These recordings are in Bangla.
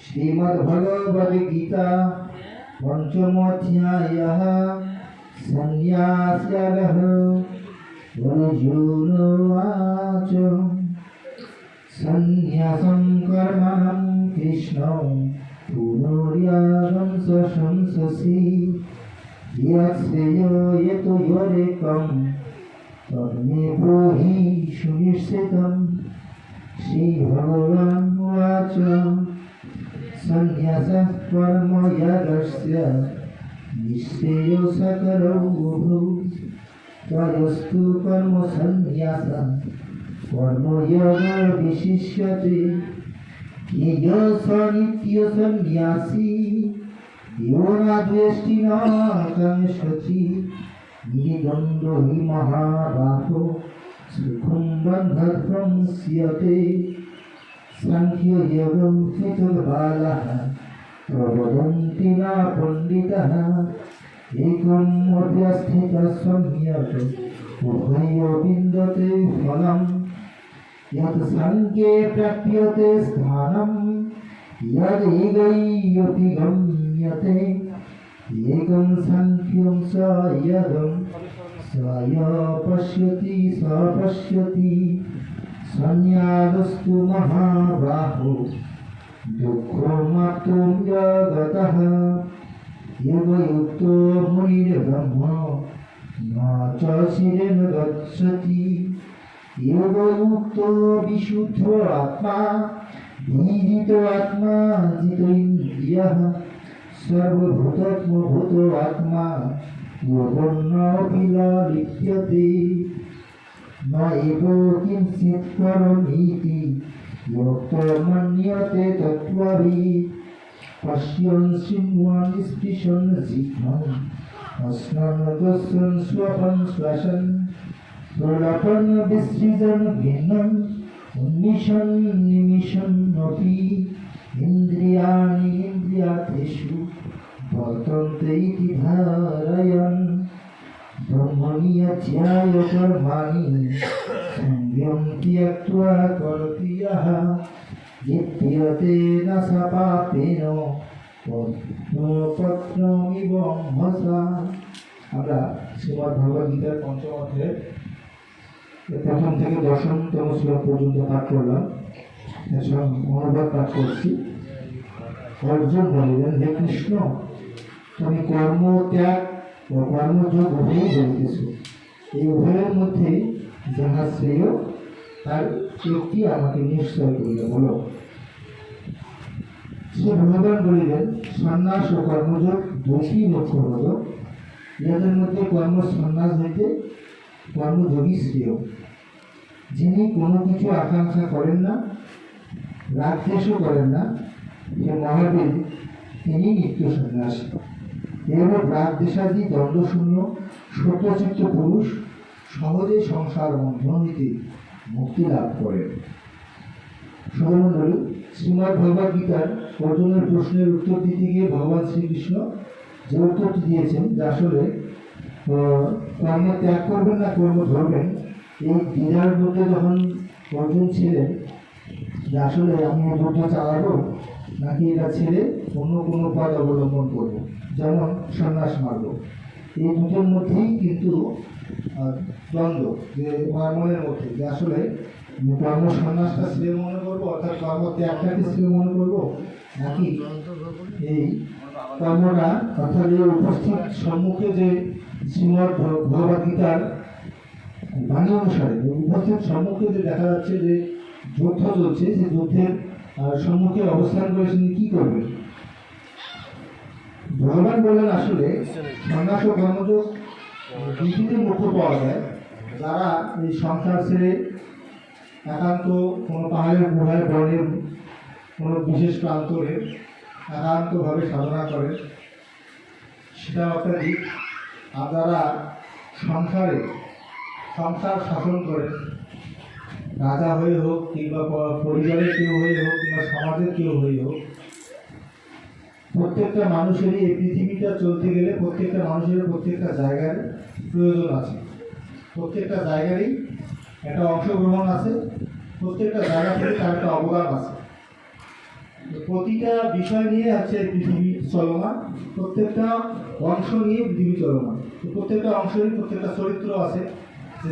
श्रीमद्भगवद्गीता पंचमोऽध्यायः संन्यासयोगः। अर्जुन उवाच संन्यासं कर्मणं कृष्णं पुनर्यागं शंससि यत्श्रेयो यतो योरेकं तन्मे ब्रूहि सुनिश्चितम्। श्रीभगवानुवाच संन्यासः कर्मयोगस्य निश्चयो सकलौ उभौ त्रयस्तु कर्मसन्न्यासः कर्मयोगो विशिष्यते। यः स नित्यसन्न्यासी यो न द्वेष्टि न काङ्क्षति निर्द्वन्द्वो हि महाबाहो सुखं बन्धत्वमुच्यते। सांख्ययोगं हितबालाः प्रवदन्ति न पण्डिताः एकम् अभ्यस्थितः सम्यक् उभयो विन्दते फलम्। यत् सांख्ये प्राप्यते स्थानं यदेकैयपि गम्यते एकं सांख्यं स यदं पश्यति स पश्यति। संन्यासस्तु महाबाहो दुःखमाप्तुं जगतः योगयुक्तो मुनिर्ब्रह्म न च चिरेण गच्छति। योगयुक्तो विशुद्धो आत्मा विदितो आत्मा जितेन्द्रियः सर्वभूतत्वभूतो आत्मा योगो न लिप्यते। न एव किञ्चित् करोमीति योक्तो मन्यते तत्त्ववित्। पश्यन् शृण्वन् स्पृशन् जिह्वन् अस्नन् गच्छन् स्वपन् श्वसन् प्रलपन् विसृजन् भिन्नन् उन्मिषन् निमिषन्नपि इन्द्रियाणि इन्द्रियार्थेषु वर्तन्ते इति धारयन्। ब्रह्मणि अध्याय कर्माणि सङ्गं त्यक्त्वा करोति यः लिप्यते न स पापेन पद्मपत्रमिव महसा। আমরা শ্রীমদ্ ভগবদ্গীতার পঞ্চম অধ্যায়ের প্রথম থেকে দশমতম শ্লোক পর্যন্ত পাঠ করলাম। অনুবাদ পাঠ করছি। অর্জুন বলিলেন, হে কৃষ্ণ, তুমি কর্ম ত্যাগ ও কর্মযোগ উভয়ই বলিতেছ। এই উভয়ের মধ্যে যাহা শ্রেয় তার একটি আমাকে নিশ্চয় করিয়া বলো। শ্রী ভগবান বলিলেন, সন্ন্যাস ও কর্মযোগ দুটি মুখ্য হল। ইহাদের মধ্যে কর্ম সন্ন্যাস হইতে কর্মযোগী শ্রেয়। যিনি কোনো কিছু আকাঙ্ক্ষা করেন না, রাগদ্বেষও করেন না, সে মহাবীর, তিনি নিত্য সন্ন্যাসী। এরূপ রাগদ্বেষাদি দ্বন্দ্বশূন্য সত্যচিত্ত পুরুষ সহজে সংসার বন্ধন হইতে মুক্তি লাভ করেন। সর্বমণ্ডলী, শ্রীমদ্ ভগবদ্গীতার অর্জুনের প্রশ্নের উত্তর দিতে গিয়ে ভগবান শ্রীকৃষ্ণ যে উত্তরটি দিয়েছেন, যে আসলে কর্ম ত্যাগ করবেন না কর্ম ধরবেন, এই দ্বিধার মধ্যে যখন অর্জুন ছিলেন যে আসলে আমি এই যুদ্ধ চালাবো নাকি এটা ছেড়ে অন্য কোনো পথ অবলম্বন করবো, যেমন সন্ন্যাস মার্গ, এই দুটোর মধ্যেই কিন্তু দ্বন্দ্ব, যে মনের মধ্যে যে আসলে কর্ম সন্ন্যাসটা শ্রেয় মনে করবো, অর্থাৎ কর্ম ত্যাগটাকে শ্রেয় মনে করবো, নাকি এই কর্মটা অর্থাৎ এই উপস্থিত সম্মুখে যে শ্রীমদ্ ভগবদ্গীতার বাণী অনুসারে উপস্থিত সম্মুখে যে দেখা যাচ্ছে যে যুদ্ধ চলছে, যে যুদ্ধের সম্মুখে অবস্থান করে তিনি কী করবেন। ভগবান বলেন, আসলে সন্ন্যাস ও কর্মযোগ দুটিতে মুখ্য পাওয়া যায়। যারা এই সংসার ছেড়ে একান্ত কোনো পাহাড়ের গুহায় বনের কোনো বিশেষ প্রান্তরে একান্তভাবে সাধনা করে, সেটা একটা দিক। আর যারা সংসার শাসন করে, রাজা হয়ে হোক কিংবা পরিবারের কেউ হয়ে হোক কিংবা সমাজের কেউ হয়ে হোক, প্রত্যেকটা মানুষেরই এই পৃথিবীটা চলতে গেলে প্রত্যেকটা মানুষের প্রত্যেকটা জায়গার প্রয়োজন আছে। প্রত্যেকটা জায়গারই একটা অংশগ্রহণ আছে, প্রত্যেকটা জায়গা থেকে তার একটা অবদান আছে। প্রতিটা বিষয় নিয়ে আছে পৃথিবী চলমান, প্রত্যেকটা অংশ নিয়ে পৃথিবী চলমান। প্রত্যেকটা অংশেরই প্রত্যেকটা চরিত্র আছে,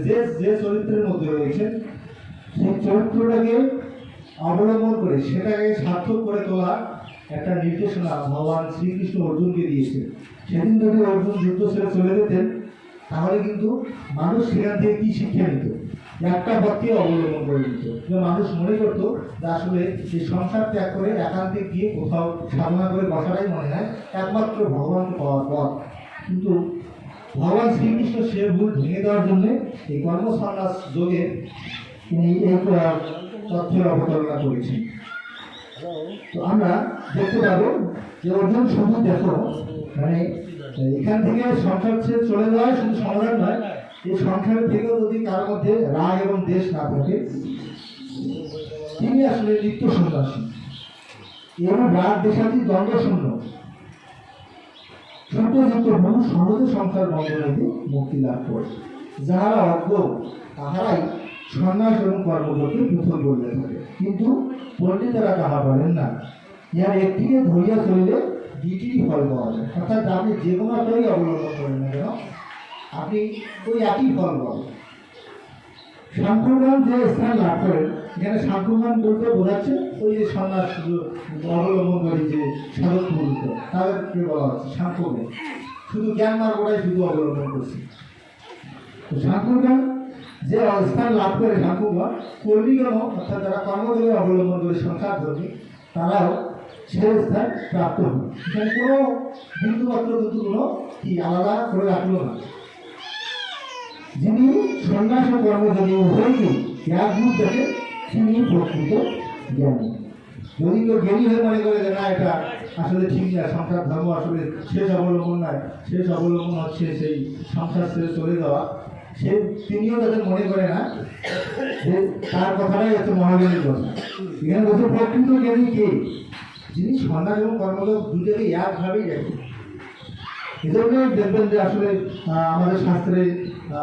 যে যে চরিত্রের মধ্যে রয়েছে সেই চরিত্রটাকে অবলম্বন করে সেটাকে সার্থক করে তোলা একটা নির্দেশনা ভগবান শ্রীকৃষ্ণ অর্জুনকে দিয়েছে। সেদিন যদি অর্জুন যুদ্ধ ছেড়ে চলে যেতেন তাহলে কিন্তু মানুষ সেখান থেকে কি শিক্ষা নিত, একটা পথকে অবলম্বন করে নিত। যে মানুষ মনে করতো যে আসলে এই সংসার ত্যাগ করে একান্তে গিয়ে কোথাও সাধনা করে বসাটাই মনে হয় একমাত্র ভগবানকে পাওয়ার পথ। কিন্তু ভগবান শ্রীকৃষ্ণ সে ভুল ভেঙে দেওয়ার জন্য এই কর্মসন্ন্যাস যোগে তিনি এই তথ্যের অবতারণা করেছেন। তো আমরা দেখতে পাবো যে অর্জুন শুধু দেখো মানে এখান থেকে সংসার ছেড়ে চলে যাওয়া শুধু সমাধান নয়, এই সংসারের থেকেও যদি তার মধ্যে রাগ এবং দেশ না থাকে তিনি আসলে নিত্য সন্ন্যাসী এবং রাগ দেশাদি দ্বন্দ্ব শূন্য সত্যযুক্ত মানুষ সহজে সংসার বন্ধন হইতে মুক্তি লাভ করে। যাহারা অজ্ঞ তাহারাই সন্ন্যাস এবং কর্মযোগকে পৃথক বলতে থাকে, কিন্তু পণ্ডিতেরা তাহা বলেন না। ইহার একটিকে ধরিয়া চলিলে দুইটিরই ফল পাওয়া যায়, অর্থাৎ আপনি যে কোনো একটাই অবলম্বন করেন না কেন আপনি ওই একই ফল পাবেন। সাংখ্যজ্ঞান যে স্থান লাভ করেন, এখানে সাংখ্যজ্ঞান বলতে বোঝাচ্ছে ওই যে সন্ন্যাস অবলম্বনকারী যে সাধক পুরুষ তাদেরকে বলা হচ্ছে সাংখ্যজ্ঞান, শুধু জ্ঞান মার্গটাই শুধু অবলম্বন করছে। তো সাংখ্যজ্ঞান যে স্থান লাভ করে সাংখ্যজ্ঞান কর্মীগণ অর্থাৎ যারা কর্মযোগে অবলম্বন করে সংসার ধর্মী তারাও সেই স্থান প্রাপ্ত হন। এখানে কোনো বিন্দুমাত্র কিন্তু কোনো কি আলাদা করে রাখলো না। যিনি সন্ন্যাস ও কর্মযোগী উভয়কে এক রূপ দেখে তিনি প্রকৃত জ্ঞানী। যদি কেউ জ্ঞানী হয়ে মনে করে যে না এটা আসলে ঠিক না, সংসার ধর্ম আসলে শেষ অবলম্বন নয়, শেষ অবলম্বন হচ্ছে সেই সংসার ছেড়ে চলে যাওয়া, সে তিনিও যাদের মনে করে না যে তার কথাটাই হচ্ছে মহাজ্ঞানীর কথা। এখানে বলছে প্রকৃত জ্ঞানী কে, যিনি সন্ন্যাস এবং কর্মযোগ দুটোকে একভাবেই দেখেন। এই জন্যই দেখবেন যে আসলে আমাদের শাস্ত্রে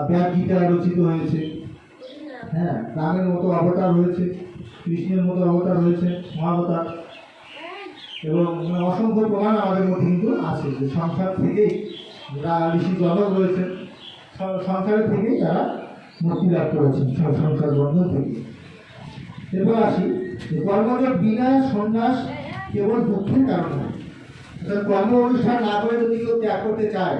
ব্যাগ গীতা রচিত হয়েছে, হ্যাঁ রামের মতো অবতার হয়েছে, কৃষ্ণের মতো অবতার হয়েছে, মহাবতার, এবং অসংখ্য প্রমাণ আমাদের মধ্যে কিন্তু আছে যে সংসার থেকেই যারা ঋষি জনক রয়েছে সংসারের থেকেই তারা মুক্তি লাভ করেছেন, সংসার বন্ধন থেকে। এরপর আসি কর্মযোগ বিনা সন্ন্যাস কেবল দুঃখের কারণ নয়। কর্ম অনুষ্ঠান না করে যদি কেউ ত্যাগ করতে চায়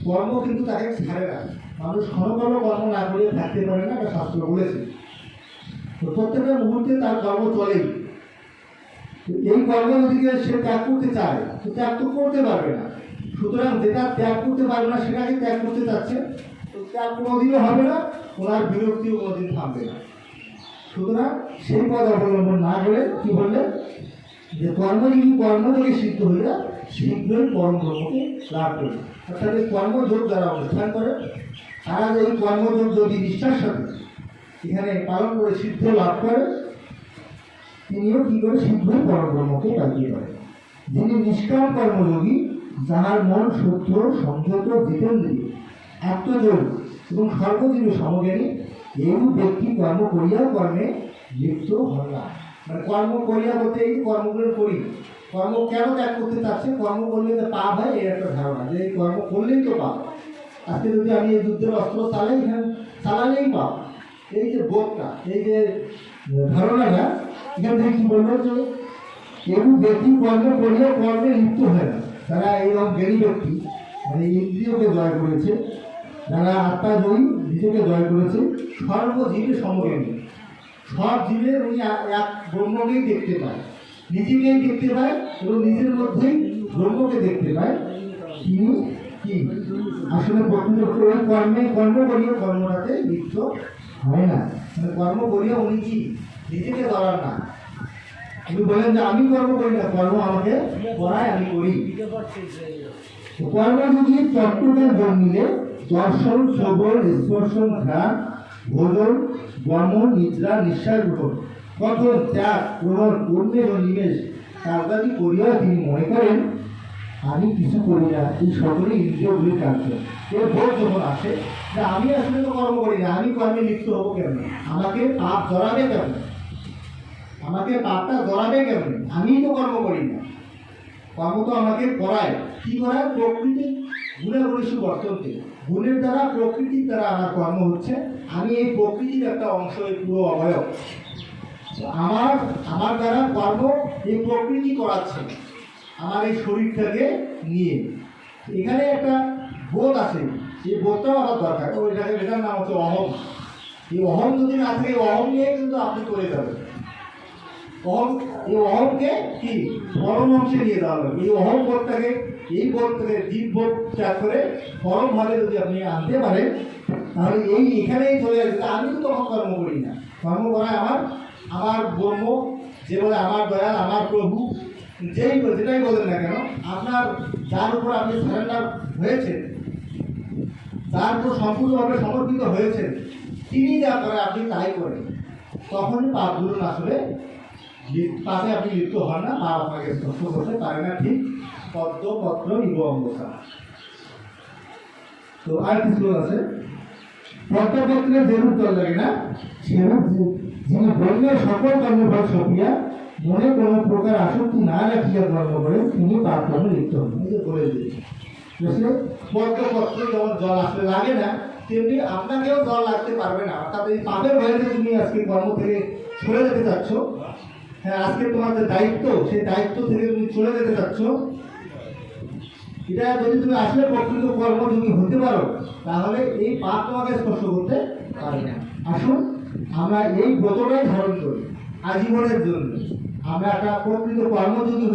কর্ম কিন্তু তাকে ছাড়ে না। মানুষ ক্ষণ কর্ম না করে থাকতে পারে না, এটা শাস্ত্র বলেছে। তো প্রত্যেকটা মুহূর্তে তার কর্ম চলেই। এই কর্ম যদি সে ত্যাগ করতে চায় তো ত্যাগ তো করতে পারবে না। সুতরাং যেটা ত্যাগ করতে পারবে না সেটাকে ত্যাগ করতে চাচ্ছে, তো ত্যাগ কোনোদিনও হবে না, ওনার বিরক্তিও কোনোদিন থামবে না। সুতরাং সেই পথ অবলম্বন না করে কি বললেন যে কর্মযোগী কর্মযোগে সিদ্ধ হইয়া শীঘ্রই পরম ব্রহ্মকে লাভ করবে। অর্থাৎ এই কর্মযোগ যারা অনুষ্ঠান করে তারা এই কর্মযোগ যদি নিষ্ঠার সাথে এখানে পালন করে সিদ্ধ লাভ করে তিনিও কি করে শীঘ্রই পরম ব্রহ্মকে পাইতে পারে। যিনি নিষ্কাম কর্মযোগী, যাহার মন শুদ্ধ সংযত জিতেন্দ্রীয় আত্মযোগ এবং সর্বজীবী সমজ্ঞানী, এইরূপ ব্যক্তি কর্ম করিয়াও কর্মে লিপ্ত হয় না। মানে কর্ম করিয়া বলতে এই কর্মগুলো করি, কর্ম কেন ত্যাগ করতে চাচ্ছে, কর্ম করলে যে পাপ হয় এর একটা ধারণা যে এই কর্ম করলেই তো পাপ। আজকে যদি আমি এই যুদ্ধের অস্ত্র চালাই, এখানে চালালেই পাপ, এই যে বোধটা, এই যে ধারণাটা এখান থেকে কি বললো যে এরূপ ব্যক্তি কর্ম করিয়া কর্মে লিপ্ত হয় না। তারা এইরকম জ্ঞানী ব্যক্তি মানে ইন্দ্রিয়কে জয় করেছে, যারা আত্মা জয়ী নিজেকে জয় করেছে, সর্বজীবের সমজ্ঞানী, সব জীবের উনি এক ব্রহ্মকেই দেখতে পায়, নিজেকেই দেখতে পায় এবং নিজের মধ্যেই ব্রহ্মকে দেখতে পায়। তিনি কি আসলে প্রকৃত ওই কর্ম করিয়া কর্মটাতে লিপ্ত হয় না। মানে কর্ম করিয়া উনি কি নিজেকে ধরার না, উনি বলেন যে আমি কর্ম করি না, কর্ম আমাকে করায়, আমি করি। কর্মযোগী চট্টগ্রাম জন্মিলে দর্শন শ্রবণ স্পর্শন ঘ্রাণ ভোজন গমন নিদ্রা নিঃশ্বাস গ্রহণ কথন ত্যাগ গ্রহণ কর্মে ও নিমেষ কাজবাজি করিয়া তিনি মনে করেন আমি কিছু করি না, এই সকলে ইন্দ্রিয়গুলির কার্য। এর বোধ যখন আসে যে আমি আসলে তো কর্ম করি না, আমি কর্মে লিপ্ত হবো কেন, আমাকে পাপ জড়াবে কেন, আমাকে পাপটা জড়াবে কেমন? আমি তো কর্ম করি না, কর্ম তো আমাকে করায়। কি করায়? প্রকৃতি গুণাগুণী সুবর্তনকে, গুণের দ্বারা প্রকৃতির দ্বারা আমার কর্ম হচ্ছে। আমি এই প্রকৃতির একটা অংশ, এই পুরো অবয়ব। আমার আমার দ্বারা কর্ম এই প্রকৃতি করাচ্ছে আমার এই শরীরটাকে নিয়ে। এখানে একটা বোধ আছে, এই বোধটাও আমার দরকার। এটার নাম হচ্ছে অহম। এই অহম যদি না থাকে, অহম নিয়ে কিন্তু আপনি করে যাবেন। অহম, এই অহমকে কি পরম অংশে নিয়ে যাওয়া হবে। এই অহম বোধটাকে, এই বোধ থেকে জীব বোধ ত্যাগ করে পরম ভাবে যদি আপনি আনতে পারেন, তাহলে এই এখানেই চলে আসবে। আমি তো তখন কর্ম করি না, কর্ম করায় আমার ব্রহ্ম, যে বলে আমার দয়াল, আমার প্রভু, যেটাই বলেন না কেন, আপনার যার উপর আপনি সারেন্ডার হয়েছেন, যার উপর সম্পূর্ণভাবে সমর্পিত হয়েছেন, তিনি যা করে আপনি তাই করেন। তখনই পাপগুলো আসলে পাপে আপনি লিপ্ত হন না, পাপ আপনাকে স্পর্শ করতে পারে না। ঠিক পদ্মপত্র ইব অঙ্গতা। তো আর কিছু আছে, পদ্মপত্রের যেরূপ জল লাগে না, সেরূপ যিনি বললে সকল কর্মফল সপিয়া মনে কোনো প্রকার আসক্তি না রাখিয়া কর্ম করেন, তিনি পাপ কর্মে লিপ্ত হন। এই যে বলে দিয়েছে, পদ্মপত্র যেমন জল আসলে লাগে না, তেমনি আপনাকেও জল লাগতে পারবে না। অর্থাৎ এই পাপের ভয়েতে তুমি আজকে কর্ম থেকে সরে যেতে চাচ্ছ, হ্যাঁ, আজকে তোমার যে দায়িত্ব, সেই দায়িত্ব থেকে তুমি চলে যেতে চাচ্ছ, এটা যদি তুমি আসলে প্রকৃত কর্মযোগী হতে পারো, তাহলে এই পাপ তোমাকে স্পর্শ করতে পারে না। আসুন আমরা এই ব্রতটাই ধারণ করি আজীবনের জন্য। আমরা একটা প্রকৃত কর্মযোগী